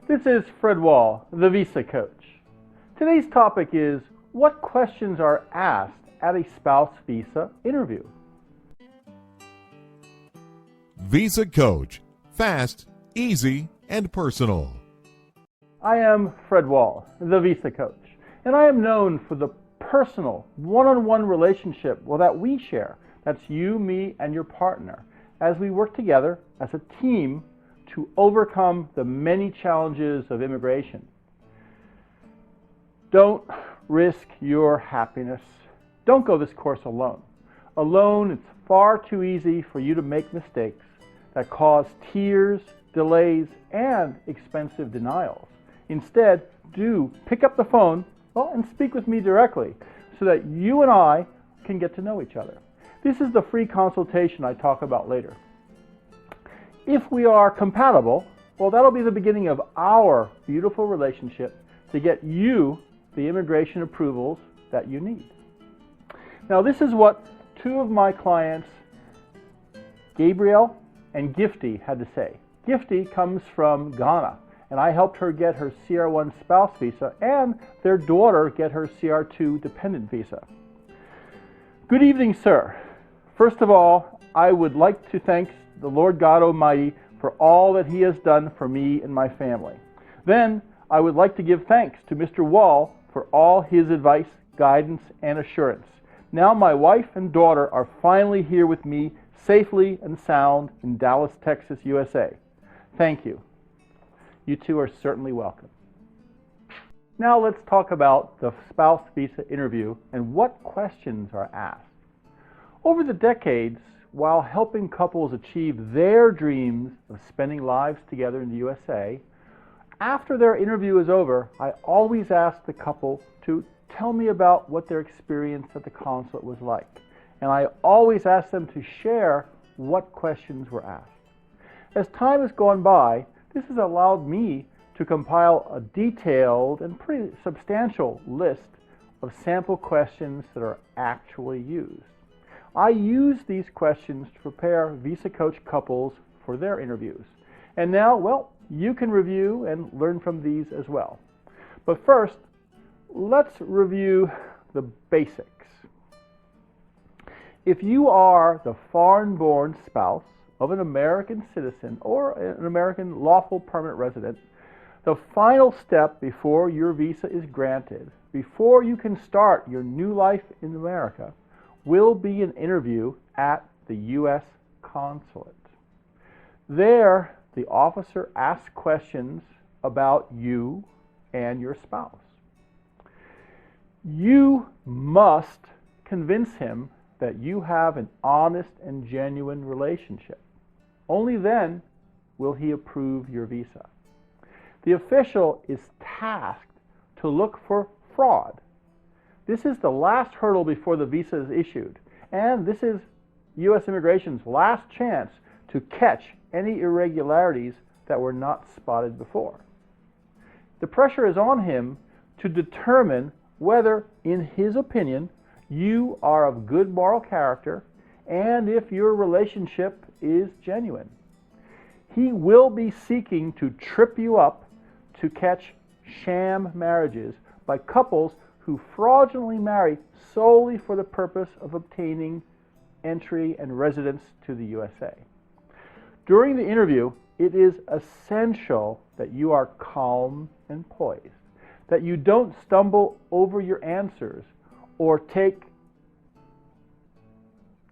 This is Fred Wahl, the Visa Coach. Today's topic is what questions are asked at a spouse visa interview. VisaCoach. Fast, easy, and personal. I am Fred Wahl, the Visa Coach, and I am known for the personal, one-on-one relationship that we share. That's you, me, and your partner, as we work together as a team to overcome the many challenges of immigration. Don't risk your happiness. Don't go this course alone. Alone, it's far too easy for you to make mistakes that cause tears, delays, and expensive denials. Instead, do pick up the phone and speak with me directly so that you and I can get to know each other. This is the free consultation I talk about later. If we are compatible, that'll be the beginning of our beautiful relationship to get you the immigration approvals that you need. Now, this is what two of my clients, Gabrielle and Gifty, had to say. Gifty comes from Ghana, and I helped her get her CR1 Spouse Visa and their daughter get her CR2 Dependent Visa. Good evening, sir. First of all, I would like to thank the Lord God Almighty for all that He has done for me and my family. Then, I would like to give thanks to Mr. Wahl for all his advice, guidance, and assurance. Now my wife and daughter are finally here with me, safely and sound, in Dallas, Texas, USA. Thank you. You two are certainly welcome. Now let's talk about the spouse visa interview and what questions are asked. Over the decades, while helping couples achieve their dreams of spending lives together in the USA, after their interview is over, I always ask the couple to tell me about what their experience at the consulate was like. And I always ask them to share what questions were asked. As time has gone by, this has allowed me to compile a detailed and pretty substantial list of sample questions that are actually used. I use these questions to prepare VisaCoach couples for their interviews. And now, you can review and learn from these as well. But first, let's review the basics. If you are the foreign-born spouse of an American citizen or an American lawful permanent resident, the final step before your visa is granted, before you can start your new life in America, will be an interview at the U.S. consulate. There, the officer asks questions about you and your spouse. You must convince him that you have an honest and genuine relationship. Only then will he approve your visa. The official is tasked to look for fraud. This is the last hurdle before the visa is issued, and this is U.S. immigration's last chance to catch any irregularities that were not spotted before. The pressure is on him to determine whether, in his opinion, you are of good moral character and if your relationship is genuine. He will be seeking to trip you up to catch sham marriages by couples who fraudulently marry solely for the purpose of obtaining entry and residence to the USA. During the interview, it is essential that you are calm and poised, that you don't stumble over your answers or take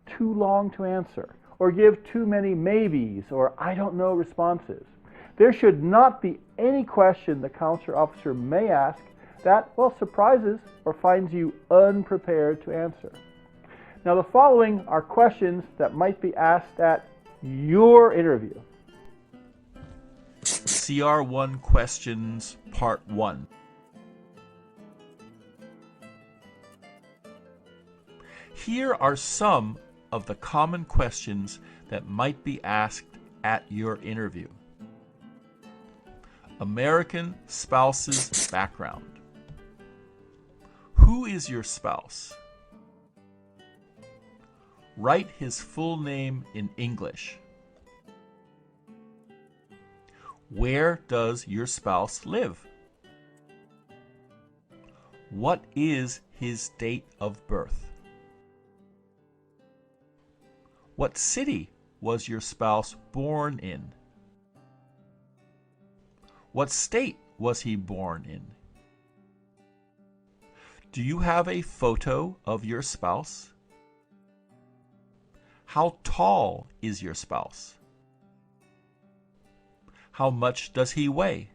too long to answer or give too many maybes or I don't know responses. There should not be any question the consular officer may ask that, surprises or finds you unprepared to answer. Now, the following are questions that might be asked at your interview. CR1 Questions, Part 1. Here are some of the common questions that might be asked at your interview. American spouse's background. Who is your spouse? Write his full name in English. Where does your spouse live? What is his date of birth? What city was your spouse born in? What state was he born in? Do you have a photo of your spouse? How tall is your spouse? How much does he weigh?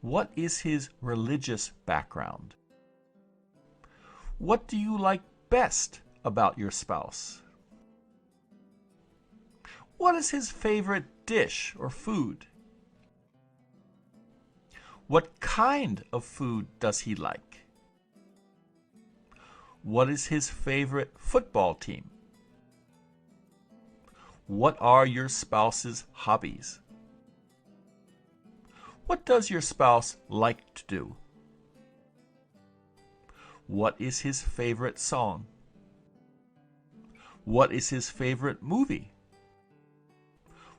What is his religious background? What do you like best about your spouse? What is his favorite dish or food? What kind of food does he like? What is his favorite football team? What are your spouse's hobbies? What does your spouse like to do? What is his favorite song? What is his favorite movie?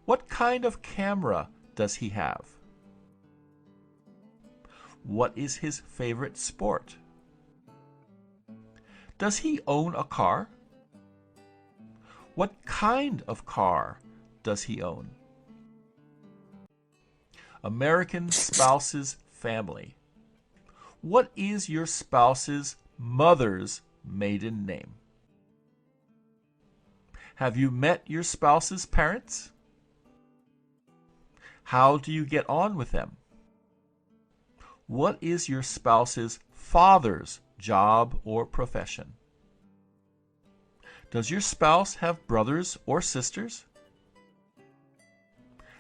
What kind of camera does he have? What is his favorite sport? Does he own a car? What kind of car does he own? American spouse's family. What is your spouse's mother's maiden name? Have you met your spouse's parents? How do you get on with them? What is your spouse's father's job or profession? Does your spouse have brothers or sisters?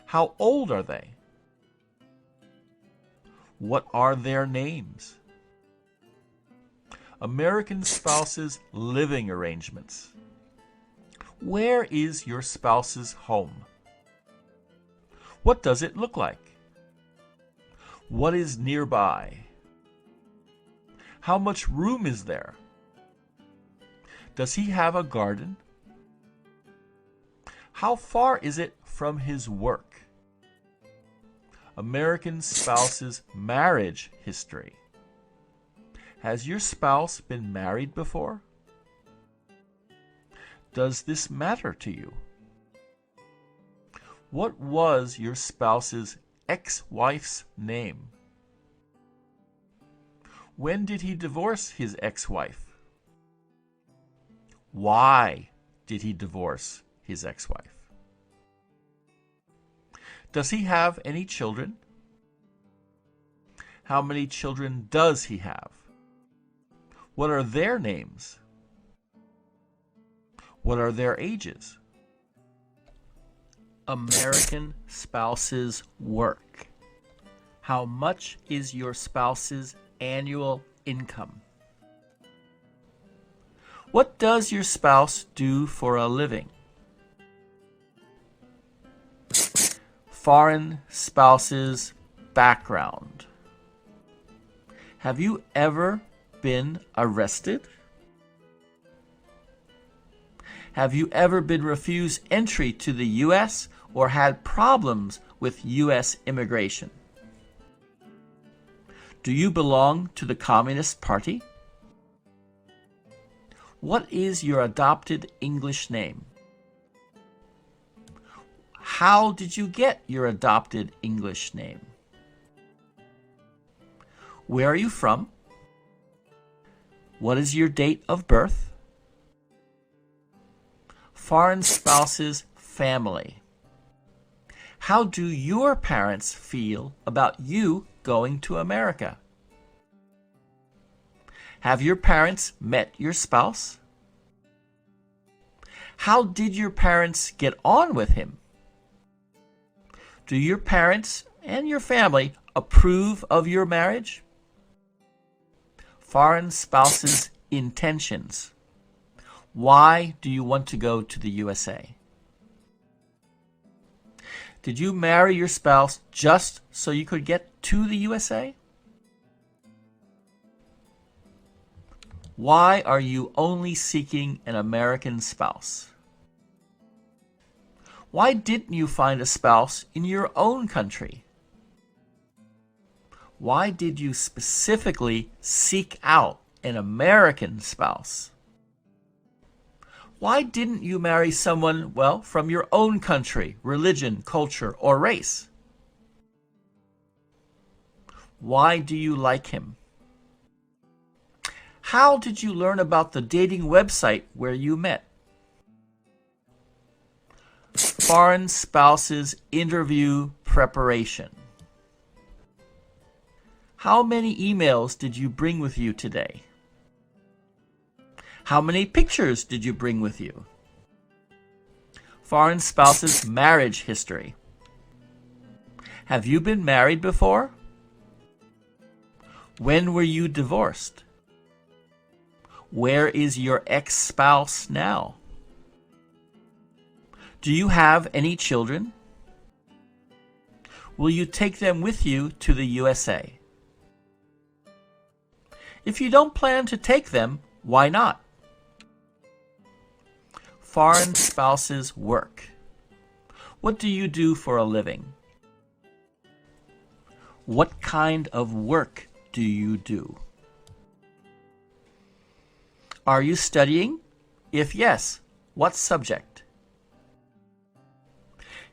How old are they? What are their names? American spouse's living arrangements. Where is your spouse's home? What does it look like? What is nearby? How much room is there? Does he have a garden? How far is it from his work? American spouse's marriage history. Has your spouse been married before? Does this matter to you? What was your spouse's ex-wife's name? When did he divorce his ex-wife? Why did he divorce his ex-wife? Does he have any children? How many children does he have? What are their names? What are their ages? American spouse's work. How much is your spouse's annual income? What does your spouse do for a living? Foreign spouse's background. Have you ever been arrested? Have you ever been refused entry to the U.S. or had problems with U.S. immigration? Do you belong to the Communist Party? What is your adopted English name? How did you get your adopted English name? Where are you from? What is your date of birth? Foreign spouse's family. How do your parents feel about you going to America? Have your parents met your spouse? How did your parents get on with him? Do your parents and your family approve of your marriage? Foreign spouse's intentions. Why do you want to go to the USA? Did you marry your spouse just so you could get to the USA? Why are you only seeking an American spouse? Why didn't you find a spouse in your own country? Why did you specifically seek out an American spouse? Why didn't you marry someone, well, from your own country, religion, culture, or race? Why do you like him? How did you learn about the dating website where you met? Foreign spouses interview preparation. How many emails did you bring with you today? How many pictures did you bring with you? Foreign spouses' marriage history. Have you been married before? When were you divorced? Where is your ex-spouse now? Do you have any children? Will you take them with you to the USA? If you don't plan to take them, why not? Foreign spouses work. What do you do for a living? What kind of work do you do? Are you studying? If yes, what subject?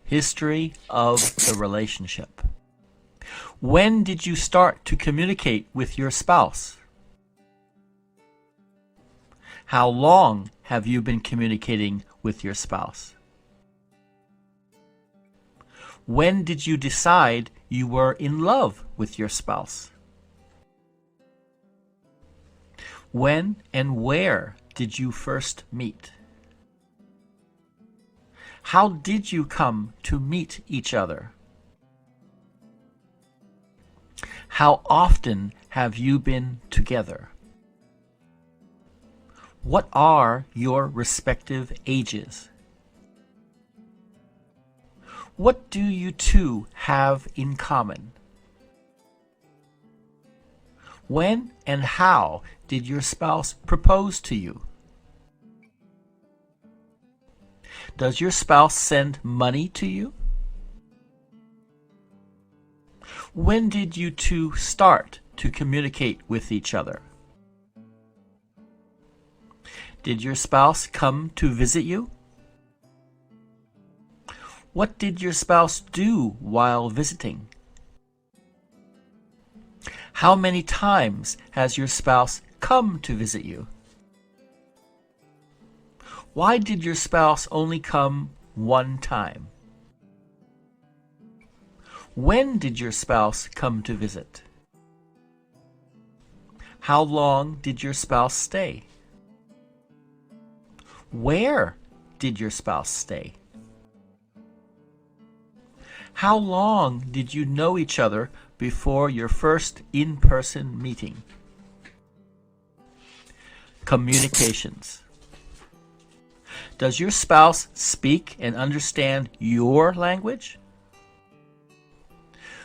History of the relationship. When did you start to communicate with your spouse? How long have you been communicating with your spouse? When did you decide you were in love with your spouse? When and where did you first meet? How did you come to meet each other? How often have you been together? What are your respective ages? What do you two have in common? When and how did your spouse propose to you? Does your spouse send money to you? When did you two start to communicate with each other? Did your spouse come to visit you? What did your spouse do while visiting? How many times has your spouse come to visit you? Why did your spouse only come one time? When did your spouse come to visit? How long did your spouse stay? Where did your spouse stay? How long did you know each other before your first in-person meeting? Communications. Does your spouse speak and understand your language?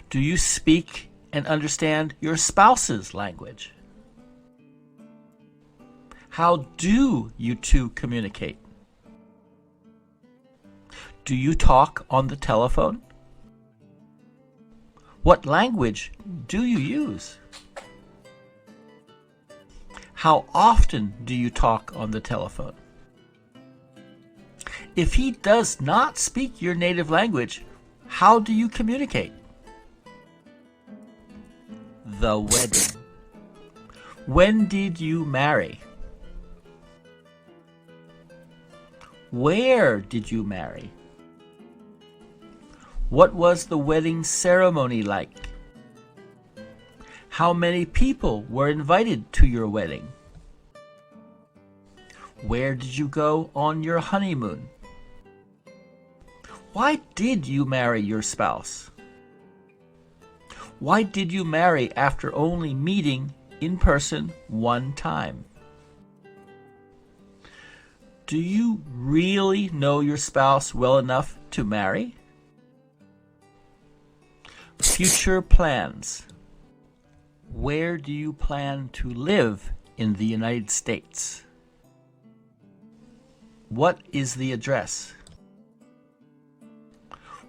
Do you speak and understand your spouse's language? How do you two communicate? Do you talk on the telephone? What language do you use? How often do you talk on the telephone? If he does not speak your native language, how do you communicate? The wedding. When did you marry? Where did you marry? What was the wedding ceremony like? How many people were invited to your wedding? Where did you go on your honeymoon? Why did you marry your spouse? Why did you marry after only meeting in person one time? Do you really know your spouse well enough to marry? Future plans. Where do you plan to live in the United States? What is the address?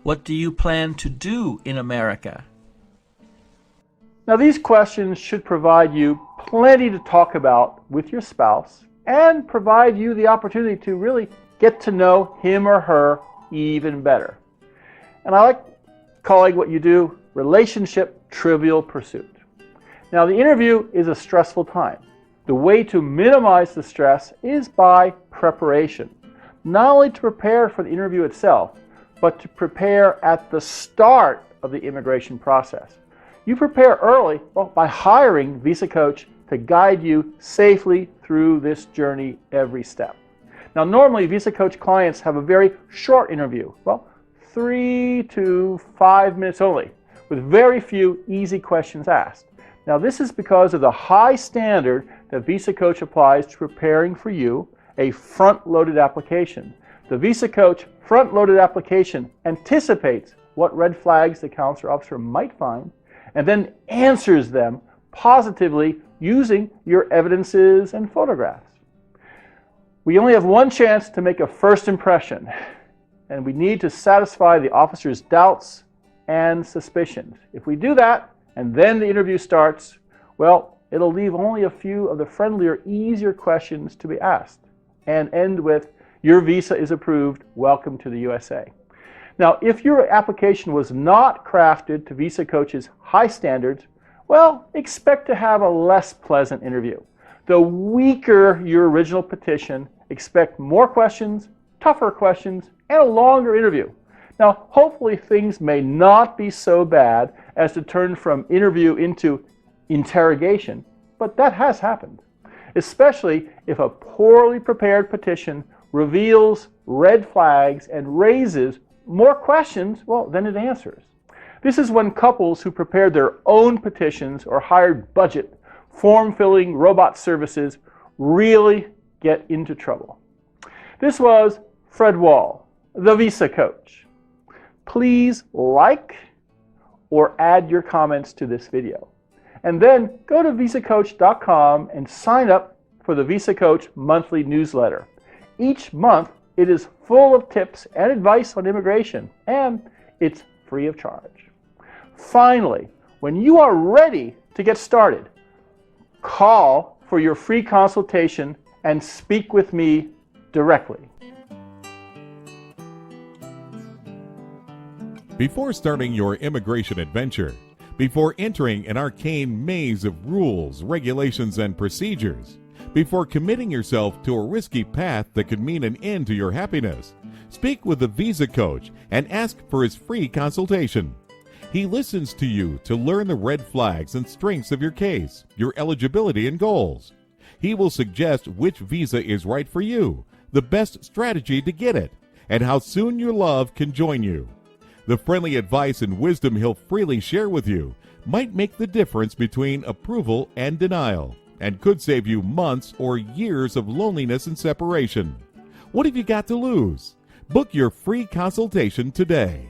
What do you plan to do in America? Now, these questions should provide you plenty to talk about with your spouse and provide you the opportunity to really get to know him or her even better. And I like calling what you do relationship trivial pursuit. Now, the interview is a stressful time. The way to minimize the stress is by preparation. Not only to prepare for the interview itself, but to prepare at the start of the immigration process. You prepare early by hiring VisaCoach to guide you safely through this journey every step. Now, normally VisaCoach clients have a very short interview, 3 to 5 minutes only, with very few easy questions asked. Now, this is because of the high standard that VisaCoach applies to preparing for you a front-loaded application. The VisaCoach front-loaded application anticipates what red flags the consular officer might find and then answers them positively using your evidences and photographs. We only have one chance to make a first impression, and we need to satisfy the officer's doubts and suspicions. If we do that, and then the interview starts, it'll leave only a few of the friendlier, easier questions to be asked, and end with, your visa is approved, welcome to the USA. Now, if your application was not crafted to VisaCoach's high standards, expect to have a less pleasant interview. The weaker your original petition, expect more questions, tougher questions, and a longer interview. Now, hopefully things may not be so bad as to turn from interview into interrogation, but that has happened, especially if a poorly prepared petition reveals red flags and raises more questions, than it answers. This is when couples who prepared their own petitions or hired budget, form-filling robot services really get into trouble. This was Fred Wahl, the VisaCoach. Please like or add your comments to this video. And then go to VisaCoach.com and sign up for the VisaCoach monthly newsletter. Each month, it is full of tips and advice on immigration, and it's free of charge. Finally, when you are ready to get started, call for your free consultation and speak with me directly. Before starting your immigration adventure, before entering an arcane maze of rules, regulations, and procedures, before committing yourself to a risky path that could mean an end to your happiness, speak with the VisaCoach and ask for his free consultation. He listens to you to learn the red flags and strengths of your case, your eligibility and goals. He will suggest which visa is right for you, the best strategy to get it, and how soon your love can join you. The friendly advice and wisdom he'll freely share with you might make the difference between approval and denial, and could save you months or years of loneliness and separation. What have you got to lose? Book your free consultation today.